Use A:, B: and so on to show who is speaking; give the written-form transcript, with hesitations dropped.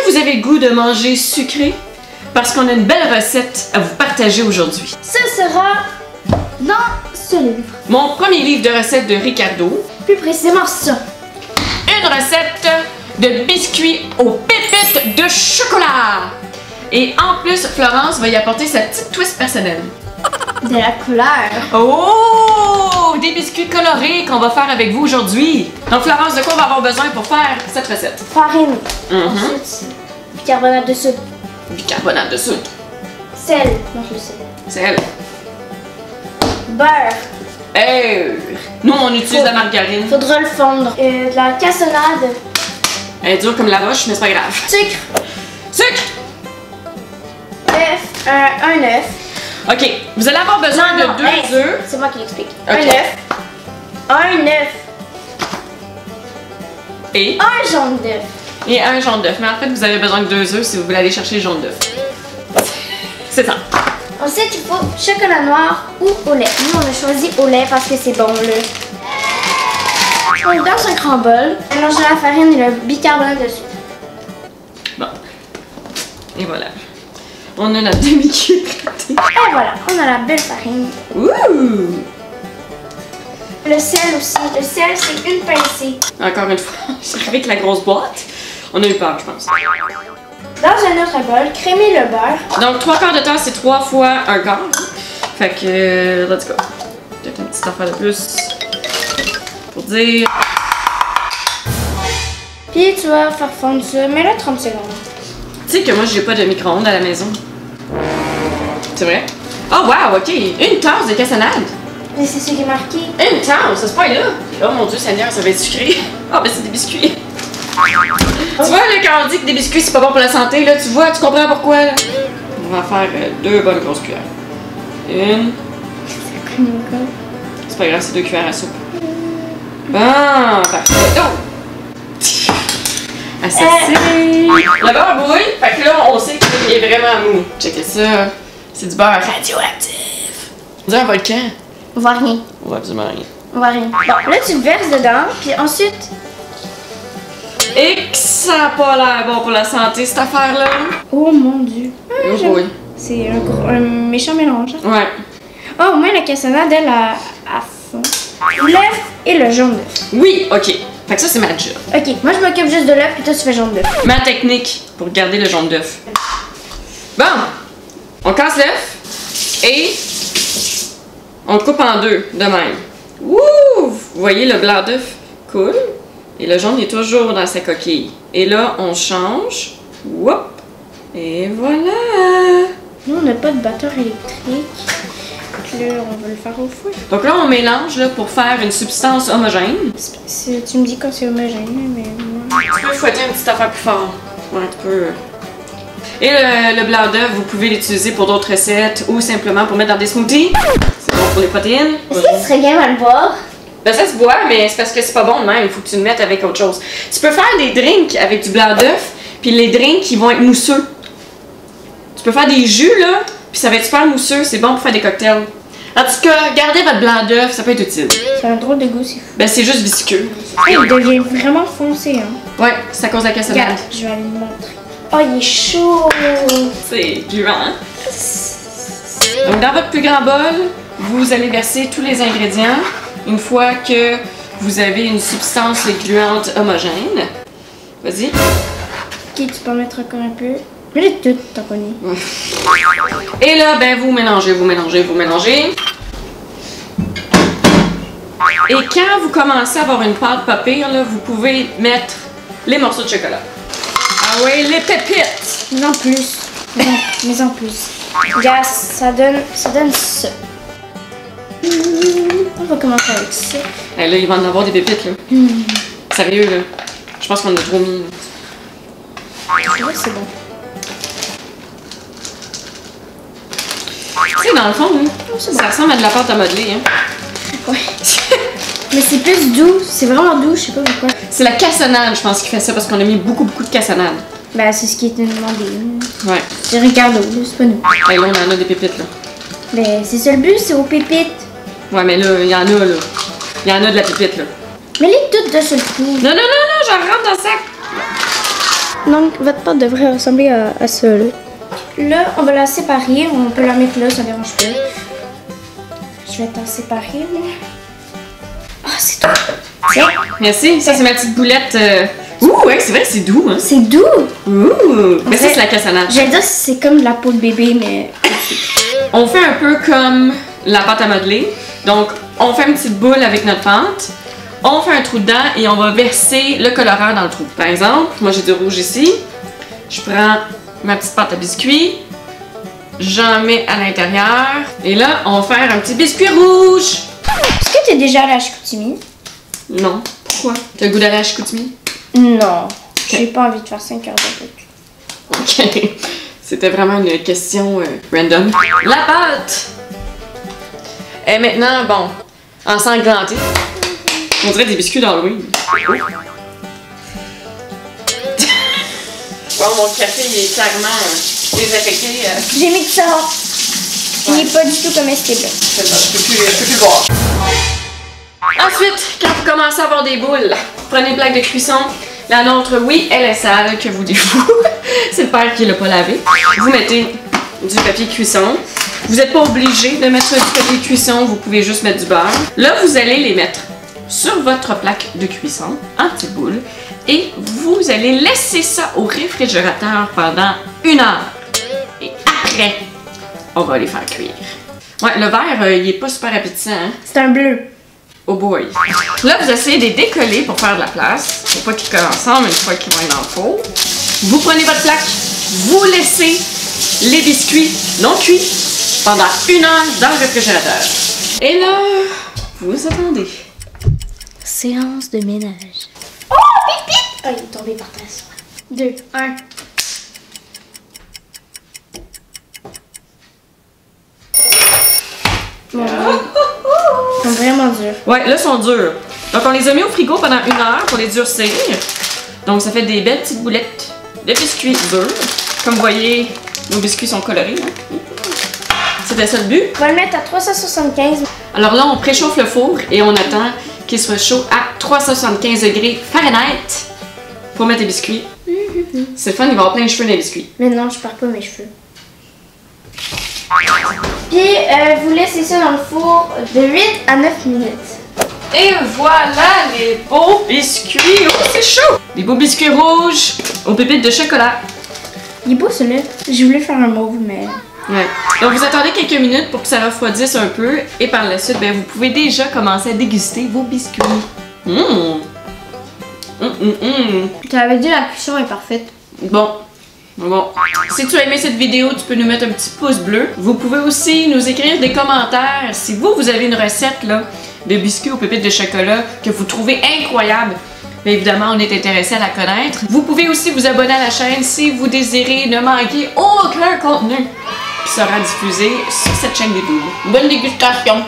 A: vous avez le goût de manger sucré? Parce qu'on a une belle recette à vous partager aujourd'hui.
B: Ce sera dans ce livre.
A: Mon premier livre de recettes de Ricardo.
B: Plus précisément ça.
A: Une recette de biscuits aux pépites de chocolat. Et en plus, Florence va y apporter sa petite twist personnelle.
B: De la couleur.
A: Oh! Des biscuits colorés qu'on va faire avec vous aujourd'hui. Donc Florence, de quoi on va avoir besoin pour faire cette recette?
B: Farine. Ensuite, bicarbonate de soude.
A: Bicarbonate de soude.
B: Sel. Non, je le sais.
A: Sel.
B: Beurre.
A: Nous, on utilise la margarine.
B: Faudra le fondre. De la cassonade.
A: Elle est dure comme la roche, mais c'est pas grave.
B: Sucre.
A: Sucre!
B: Œuf. Un œuf.
A: Ok, vous allez avoir besoin de 2 œufs.
B: C'est moi qui l'explique.
A: Okay.
B: Un œuf.
A: Et
B: un jaune d'œuf.
A: Et un jaune d'œuf. Mais en fait, vous avez besoin de 2 œufs si vous voulez aller chercher le jaune d'œuf. C'est ça.
B: Ensuite, il faut chocolat noir ou au lait. Nous, on a choisi au lait parce que c'est bon, là. Donc, dans un grand bol, mélanger la farine et le bicarbonate de soude.
A: Bon. Et voilà. On a notre demi-cuillère éclatée.
B: Et voilà, on a la belle farine.
A: Ouh!
B: Le sel aussi. Le sel, c'est une pincée.
A: Encore une fois, j'arrive avec la grosse boîte. On a eu peur, je pense.
B: Dans un autre bol, crémer le beurre.
A: Donc, 3 quarts de tasse, c'est 3 fois un quart. Fait que, let's go. Peut-être une petite affaire de plus. Pour dire.
B: Puis tu vas faire fondre ça, mais là 30 secondes.
A: Tu sais que moi, j'ai pas de micro-ondes à la maison. C'est vrai? Oh, wow, ok. Une tasse de cassonade.
B: Mais c'est ce qui est marqué.
A: Une tasse, ça se passe là. Oh mon Dieu Seigneur, ça va être sucré. Ah, ben c'est des biscuits. Tu vois, là, quand on dit que des biscuits, c'est pas bon pour la santé, là, tu vois, tu comprends pourquoi, là? On va faire 2 bonnes grosses cuillères. Une. C'est pas grave, c'est 2 cuillères à soupe. Bon, parfait. Oh! Assez. Le beurre bouille, fait que là, on sait qu'il est vraiment mou. Checkez ça. C'est du beurre radioactif. On dirait un volcan.
B: On voit rien.
A: On voit absolument rien.
B: On voit rien. Bon, là tu le verses dedans, puis ensuite.
A: Et que ça n'a pas l'air bon pour la santé, cette affaire-là.
B: Oh mon Dieu.
A: Oh boy.
B: C'est un méchant mélange.
A: Ouais.
B: Oh, au moins la cassonade, elle a à fond. L'œuf et le jaune d'œuf.
A: Oui, ok. Fait que ça, c'est ma job.
B: Ok, moi je m'occupe juste de l'œuf, puis toi tu fais jaune d'œuf.
A: Ma technique pour garder le jaune d'œuf. Bon, on casse l'œuf et on le coupe en 2, de même. Wouh! Vous voyez, le blanc d'œuf coule et le jaune est toujours dans sa coquille. Et là, on change. Whoop! Et voilà!
B: Nous, on n'a pas de batteur électrique. Donc là, on va le faire au fouet.
A: Donc là, on mélange là, pour faire une substance homogène.
B: Tu me dis quand c'est homogène, mais moi...
A: Tu peux fouetter une petite affaire plus fort. Ouais, tu peux. Et le blanc d'œuf, vous pouvez l'utiliser pour d'autres recettes ou simplement pour mettre dans des smoothies. C'est bon pour les protéines.
B: Est-ce que tu serais game à le boire?
A: Ben ça se boit, mais c'est parce que c'est pas bon de même. Il faut que tu le mettes avec autre chose. Tu peux faire des drinks avec du blanc d'œuf, puis les drinks, ils vont être mousseux. Tu peux faire des jus, là, puis ça va être super mousseux. C'est bon pour faire des cocktails. En tout cas, gardez votre blanc d'œuf, ça peut être utile.
B: C'est un drôle de goût, c'est fou.
A: Ben c'est juste visqueux.
B: Il devient vraiment foncé, hein.
A: Ouais, c'est à cause de la cassonade.
B: Regarde, je vais aller le montrer. Oh, il est chaud!
A: C'est dur, hein? Donc, dans votre plus grand bol, vous allez verser tous les ingrédients une fois que vous avez une substance gluante homogène. Vas-y.
B: Ok, tu peux en mettre encore un peu. Mais là, tout, t'en connais.
A: Et là, ben, vous mélangez, vous mélangez, vous mélangez. Et quand vous commencez à avoir une pâte pas pire, là, vous pouvez mettre les morceaux de chocolat. Ah oui, les pépites!
B: Mais en plus. Mais en plus. Regarde, ça donne ça. On va commencer avec ça.
A: Et là, il va en avoir des pépites, là. Sérieux, là. Je pense qu'on a trop mis.
B: C'est vrai que c'est bon.
A: Tu sais, dans le fond, là, ça ressemble à de la pâte à modeler, hein.
B: Ouais. Mais c'est plus doux. C'est vraiment doux, je sais pas pourquoi.
A: C'est la cassonade, je pense, qui fait ça, parce qu'on a mis beaucoup de cassonade.
B: Ben, c'est ce qui était demandé.
A: Ouais.
B: C'est Ricardo, c'est pas nous.
A: Et là, on en a des pépites, là.
B: Ben, c'est ça le but, c'est aux pépites.
A: Ouais, mais là, il y en a, là. Il y en a de la pépite, là.
B: Mais les toutes de seul coup.
A: Non, non, non, non, j'en rentre dans le sac.
B: Donc, votre pâte devrait ressembler à ça, là. Là, on va la séparer. On peut la mettre là, ça dérange pas. Je vais t'en séparer, moi. Ah, c'est tout. Tiens.
A: Merci, ça c'est ma petite boulette. Ouh, ouais, c'est vrai, c'est doux, hein.
B: C'est doux.
A: Ouh, mais ça c'est la cassonade.
B: J'allais dire que c'est comme de la peau de bébé, mais...
A: On fait un peu comme la pâte à modeler. Donc, on fait une petite boule avec notre pâte. On fait un trou dedans et on va verser le colorant dans le trou. Par exemple, moi j'ai du rouge ici. Je prends ma petite pâte à biscuit. J'en mets à l'intérieur. Et là, on va faire un petit biscuit rouge.
B: Est-ce que tu es déjà allé à Chicoutimi?
A: Non. Pourquoi? T'as le goût d'aller à Chicoutimi?
B: Non. J'ai pas envie de faire 5 heures de route.
A: Ok. C'était vraiment une question random. La pâte est maintenant, bon, ensanglantée. On dirait des biscuits d'Halloween. Bon, mon café il est clairement désaffecté.
B: J'ai mis du savon. Il n'est pas du tout comestible.
A: Je peux plus le boire. Ensuite, quand vous commencez à avoir des boules, prenez une plaque de cuisson. La nôtre, oui, elle est sale, que vous dites-vous. C'est le père qui l'a pas lavé. Vous mettez du papier cuisson. Vous n'êtes pas obligé de mettre du papier cuisson, vous pouvez juste mettre du beurre. Là, vous allez les mettre sur votre plaque de cuisson, en petites boules, et vous allez laisser ça au réfrigérateur pendant 1 heure. Et après, on va les faire cuire. Ouais, le verre, il est pas super appétissant, hein?
B: C'est un bleu.
A: Oh boy! Là, vous essayez de les décoller pour faire de la place, pour pas qu'ils collent ensemble une fois qu'ils vont être dans le four. Vous prenez votre plaque, vous laissez les biscuits non cuits pendant 1 heure dans le réfrigérateur. Et là, vous attendez.
B: Séance de ménage. Oh, pip pip! Oh, il est tombé par terre. 2, 1. Bon, ils sont vraiment durs.
A: Ouais, là, ils sont durs. Donc, on les a mis au frigo pendant 1 heure pour les durcir. Donc, ça fait des belles petites boulettes de biscuits durs. Comme vous voyez, nos biscuits sont colorés. Hein? C'était ça le but.
B: On va le mettre à 375.
A: Alors là, on préchauffe le four et on attend qu'il soit chaud à 375 degrés Fahrenheit pour mettre les biscuits. C'est fun, il va y avoir plein de cheveux dans les biscuits.
B: Mais non, je perds pas mes cheveux. Puis, vous laissez ça dans le four de 8 à 9 minutes.
A: Et voilà les beaux biscuits. Oh, c'est chaud! Les beaux biscuits rouges aux pépites de chocolat.
B: Il est beau celui-là. J'ai voulu faire un mauve, mais...
A: Ouais. Donc vous attendez quelques minutes pour que ça refroidisse un peu et par la suite, ben, vous pouvez déjà commencer à déguster vos biscuits.
B: Tu avais dit la cuisson est parfaite.
A: Bon. Si tu as aimé cette vidéo, tu peux nous mettre un petit pouce bleu. Vous pouvez aussi nous écrire des commentaires si vous avez une recette là, de biscuits aux pépites de chocolat que vous trouvez incroyable. Mais évidemment, on est intéressé à la connaître. Vous pouvez aussi vous abonner à la chaîne si vous désirez ne manquer aucun contenu qui sera diffusé sur cette chaîne YouTube. Bonne dégustation!